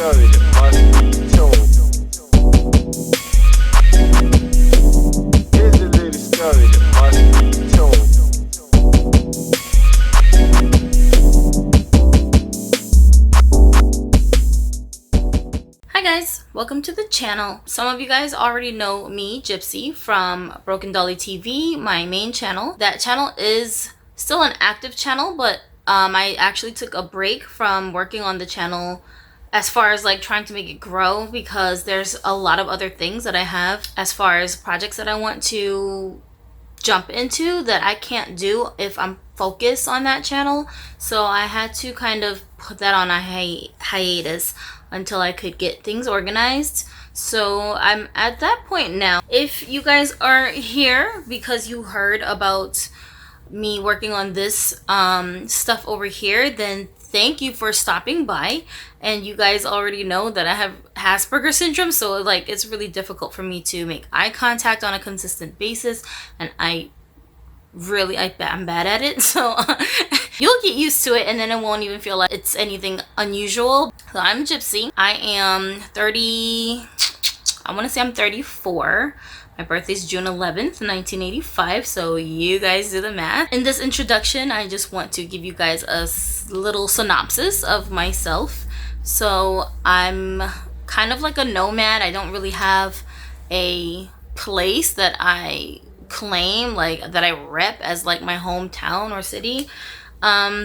discouraged, it must be told. Easily discouraged, it must be told. Hi guys, welcome to the channel. Some of you guys already know me, Gypsy, from DollyTV, my main channel. That channel is still an active channel, but I actually took a break from working on the channel as far as like trying to make it grow, because there's a lot of other things that I have as far as projects that I want to jump into that I can't do if I'm focused on that channel. So I had to kind of put that on a hiatus until I could get things organized. So I'm at that point now. If you guys are here because you heard about me working on this stuff over here, then thank you for stopping by. And you guys already know that I have Asperger's syndrome, so like it's really difficult for me to make eye contact on a consistent basis, and I'm bad at it. So you'll get used to it, and then it won't even feel like it's anything unusual. So I'm Gypsy. I am 30. I want to say I'm 34. My birthday's June 11th, 1985, so you guys do the math. In this introduction, I just want to give you guys a little synopsis of myself. So I'm kind of like a nomad. I don't really have a place that I claim, like that I rep as like my hometown or city,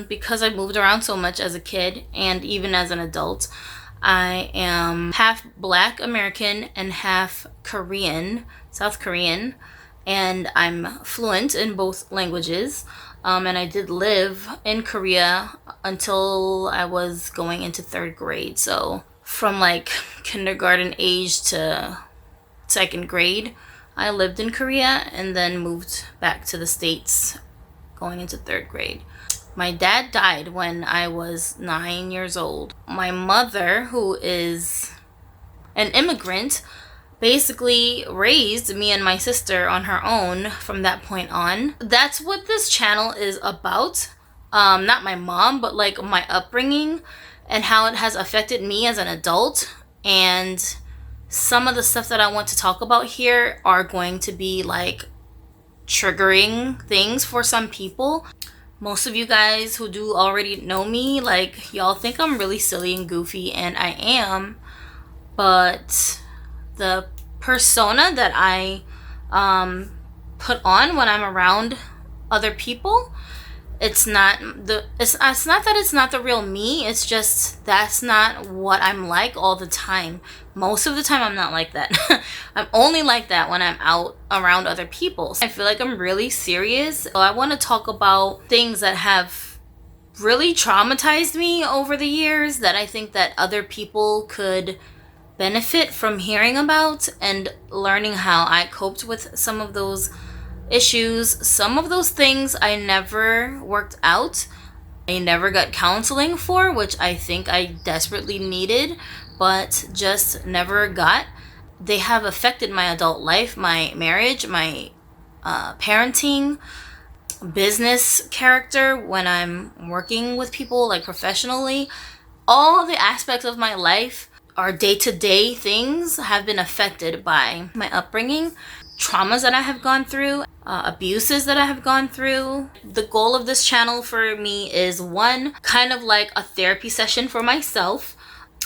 because I moved around so much as a kid and even as an adult. I am half Black American and half Korean, South Korean, and I'm fluent in both languages. And I did live in Korea until I was going into 3rd grade. So from like kindergarten age to 2nd grade, I lived in Korea and then moved back to the States going into 3rd grade. My dad died when I was 9 years old. My mother, who is an immigrant, basically raised me and my sister on her own from that point on. That's what this channel is about. Not my mom, but like my upbringing and how it has affected me as an adult. And some of the stuff that I want to talk about here are going to be like triggering things for some people. Most of you guys who do already know me, like y'all think I'm really silly and goofy, and I am, but the persona that I put on when I'm around other people, it's not that it's not the real me. It's just that's not what I'm like all the time. Most of the time I'm not like that. I'm only like that when I'm out around other people. So I feel like I'm really serious. So I want to talk about things that have really traumatized me over the years that I think that other people could benefit from hearing about and learning how I coped with some of those issues. Some of those things I never worked out. I never got counseling for, which I think I desperately needed, but just never got. They have affected my adult life, my marriage, my parenting, business character when I'm working with people like professionally. All the aspects of my life, our day-to-day things, have been affected by my upbringing, traumas that I have gone through, abuses that I have gone through. The goal of this channel for me is one, kind of like a therapy session for myself.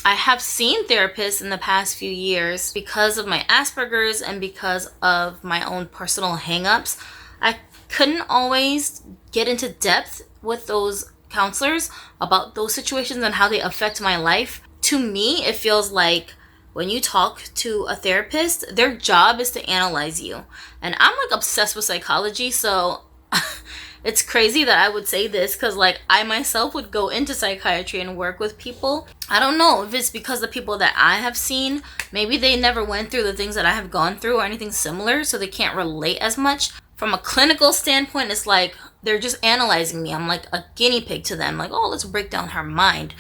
I have seen therapists in the past few years because of my Asperger's and because of my own personal hang-ups. I couldn't always get into depth with those counselors about those situations and how they affect my life. To me, it feels like when you talk to a therapist, their job is to analyze you. And I'm like obsessed with psychology, so it's crazy that I would say this because like I myself would go into psychiatry and work with people. I don't know if it's because the people that I have seen, maybe they never went through the things that I have gone through or anything similar, so they can't relate as much. From a clinical standpoint, it's like they're just analyzing me. I'm like a guinea pig to them. Like, oh, let's break down her mind.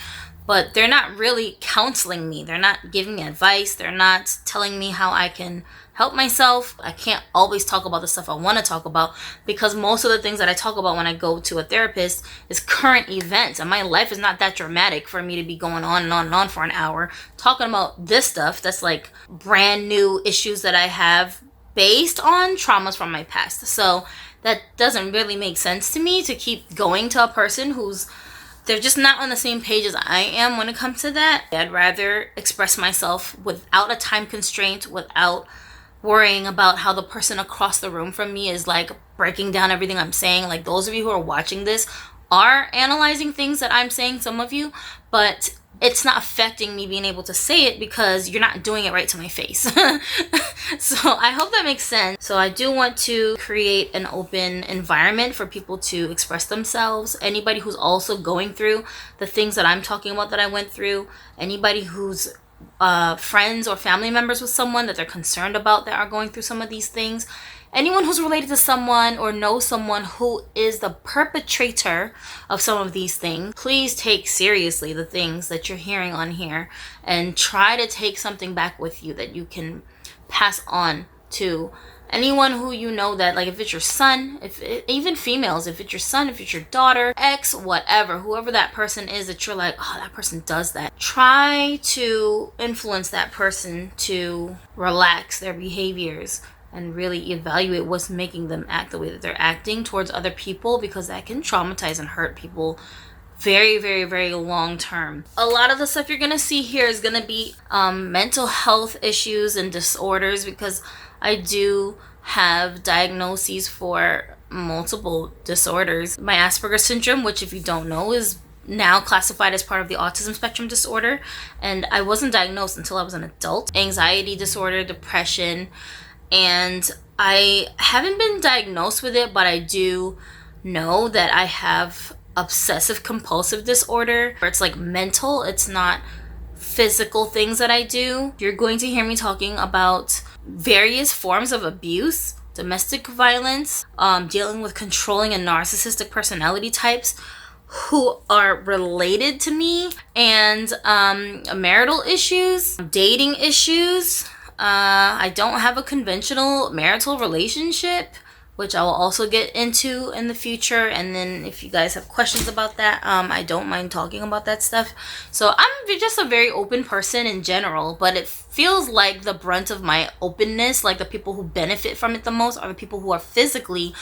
but they're not really counseling me. They're not giving me advice. They're not telling me how I can help myself. I can't always talk about the stuff I want to talk about, because most of the things that I talk about when I go to a therapist is current events, and my life is not that dramatic for me to be going on and on and on for an hour talking about this stuff that's like brand new issues that I have based on traumas from my past. So that doesn't really make sense to me to keep going to a person they're just not on the same page as I am when it comes to that. I'd rather express myself without a time constraint, without worrying about how the person across the room from me is like breaking down everything I'm saying. Like, those of you who are watching this are analyzing things that I'm saying, some of you, but it's not affecting me being able to say it because you're not doing it right to my face. So I hope that makes sense. So I do want to create an open environment for people to express themselves. Anybody who's also going through the things that I'm talking about that I went through, anybody who's friends or family members with someone that they're concerned about that are going through some of these things, anyone who's related to someone or knows someone who is the perpetrator of some of these things, please take seriously the things that you're hearing on here and try to take something back with you that you can pass on to anyone who you know, that, like, if it's your son, even females, if it's your son, if it's your daughter, ex, whatever, whoever that person is that you're like, oh, that person does that, try to influence that person to relax their behaviors and really evaluate what's making them act the way that they're acting towards other people, because that can traumatize and hurt people very, very, very long term. A lot of the stuff you're gonna see here is gonna be mental health issues and disorders, because I do have diagnoses for multiple disorders. My Asperger's syndrome, which, if you don't know, is now classified as part of the autism spectrum disorder, and I wasn't diagnosed until I was an adult. Anxiety disorder, depression, and I haven't been diagnosed with it, but I do know that I have obsessive compulsive disorder, where it's like mental, it's not physical things that I do. You're going to hear me talking about various forms of abuse, domestic violence, dealing with controlling and narcissistic personality types who are related to me, and marital issues, dating issues. I don't have a conventional marital relationship, which I will also get into in the future. And then if you guys have questions about that, I don't mind talking about that stuff. So I'm just a very open person in general, but it feels like the brunt of my openness, like the people who benefit from it the most, are the people who are physically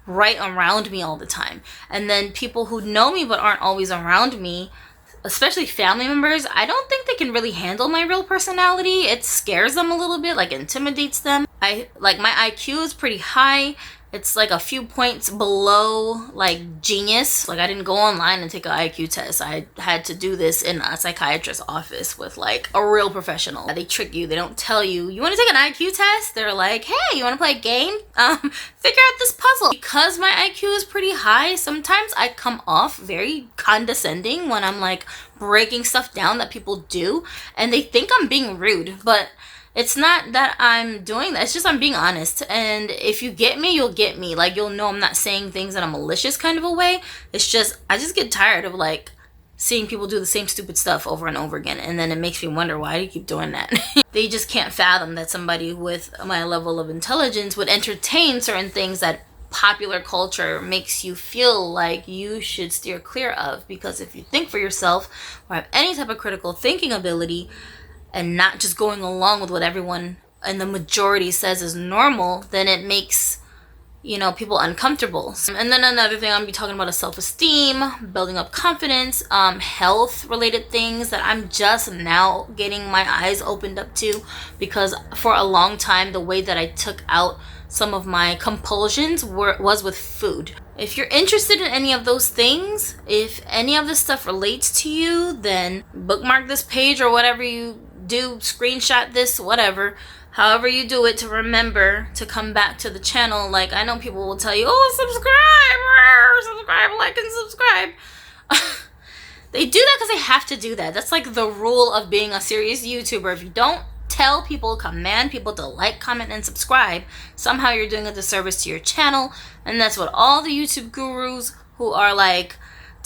right around me all the time. And then people who know me but aren't always around me, especially family members, I don't think they can really handle my real personality. It scares them a little bit, like intimidates them. My IQ is pretty high. It's like a few points below like genius. Like, I didn't go online and take an IQ test. I had to do this in a psychiatrist's office with like a real professional. They trick you. They don't tell you, you want to take an IQ test? They're like, hey, you want to play a game? Figure out this puzzle. Because my IQ is pretty high, sometimes I come off very condescending when I'm like breaking stuff down that people do, and they think I'm being rude, but it's not that I'm doing that. It's just I'm being honest. And if you get me, you'll get me. Like, you'll know I'm not saying things in a malicious kind of a way. It's just, I just get tired of like seeing people do the same stupid stuff over and over again. And then it makes me wonder, why do you keep doing that? They just can't fathom that somebody with my level of intelligence would entertain certain things that popular culture makes you feel like you should steer clear of. Because if you think for yourself or have any type of critical thinking ability, and not just going along with what everyone in the majority says is normal, then it makes, people uncomfortable. And then another thing, I'm gonna be talking about is self-esteem, building up confidence, health-related things that I'm just now getting my eyes opened up to, because for a long time, the way that I took out some of my compulsions was with food. If you're interested in any of those things, if any of this stuff relates to you, then bookmark this page or whatever you do, screenshot this, whatever, however you do it, to remember to come back to the channel. Like, I know people will tell you, oh, subscribe, like, and subscribe. They do that because they have to do that. That's like the rule of being a serious YouTuber. If you don't command people to like, comment, and subscribe, somehow you're doing a disservice to your channel. And that's what all the YouTube gurus who are like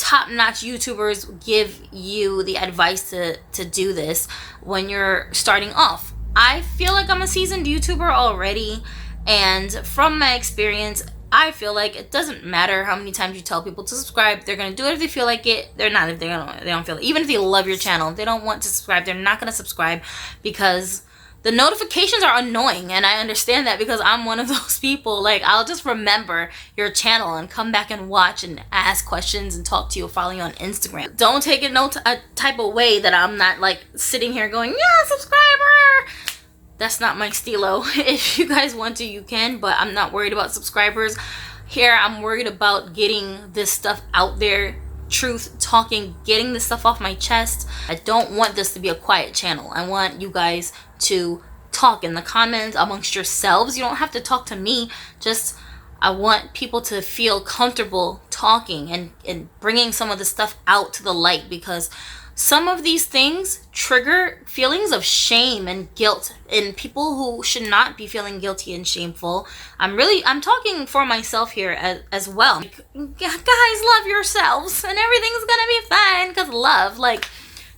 top-notch YouTubers give you the advice to do this when you're starting off. I feel like I'm a seasoned YouTuber already, and from my experience, I feel like it doesn't matter how many times you tell people to subscribe. They're gonna do it if they feel like it. They're not if they don't feel it. Even if they love your channel, if they don't want to subscribe, they're not gonna subscribe because the notifications are annoying. And I understand that because I'm one of those people. Like, I'll just remember your channel and come back and watch and ask questions and talk to you or follow you on Instagram. Don't take it a type of way that I'm not like sitting here going, yeah, subscriber. That's not my stilo. If you guys want to, you can, but I'm not worried about subscribers. Here, I'm worried about getting this stuff out there, truth talking, getting this stuff off my chest. I don't want this to be a quiet channel. I want you guys to talk in the comments amongst yourselves. You don't have to talk to me. Just, I want people to feel comfortable talking and bringing some of the stuff out to the light, because some of these things trigger feelings of shame and guilt in people who should not be feeling guilty and shameful. I'm talking for myself here as well. Like, guys, love yourselves and everything's gonna be fine, because love, like,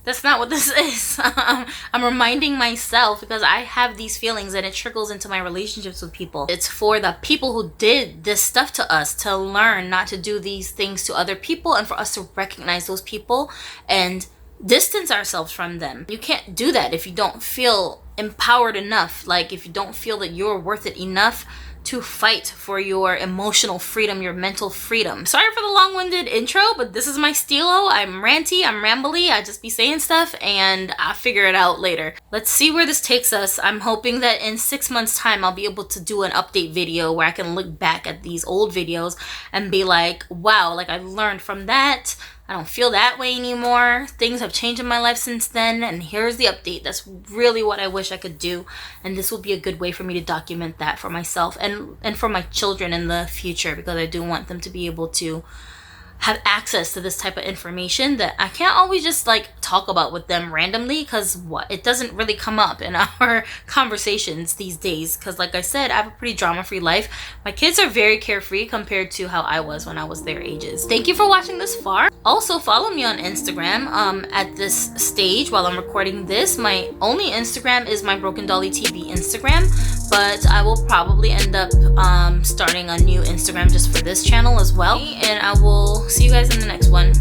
that's not what this is. I'm reminding myself because I have these feelings and it trickles into my relationships with people. It's for the people who did this stuff to us to learn not to do these things to other people, and for us to recognize those people and distance ourselves from them. You can't do that if you don't feel empowered enough, like if you don't feel that you're worth it enough to fight for your emotional freedom, your mental freedom. Sorry for the long-winded intro, but this is my stilo. I'm ranty, I'm rambly, I just be saying stuff and I'll figure it out later. Let's see where this takes us. I'm hoping that in 6 months time I'll be able to do an update video where I can look back at these old videos and be like, wow, like I learned from that. I don't feel that way anymore. Things have changed in my life since then, and here's the update. That's really what I wish I could do, and this will be a good way for me to document that for myself and for my children in the future, because I do want them to be able to have access to this type of information that I can't always just like talk about with them randomly, because it doesn't really come up in our conversations these days, because like I said, I have a pretty drama-free life. My kids are very carefree compared to how I was when I was their ages. Thank you for watching this far. Also follow me on Instagram at this stage while I'm recording this. My only Instagram is my Broken Dolly TV Instagram, but I will probably end up starting a new Instagram just for this channel as well, and I will see you guys in the next one.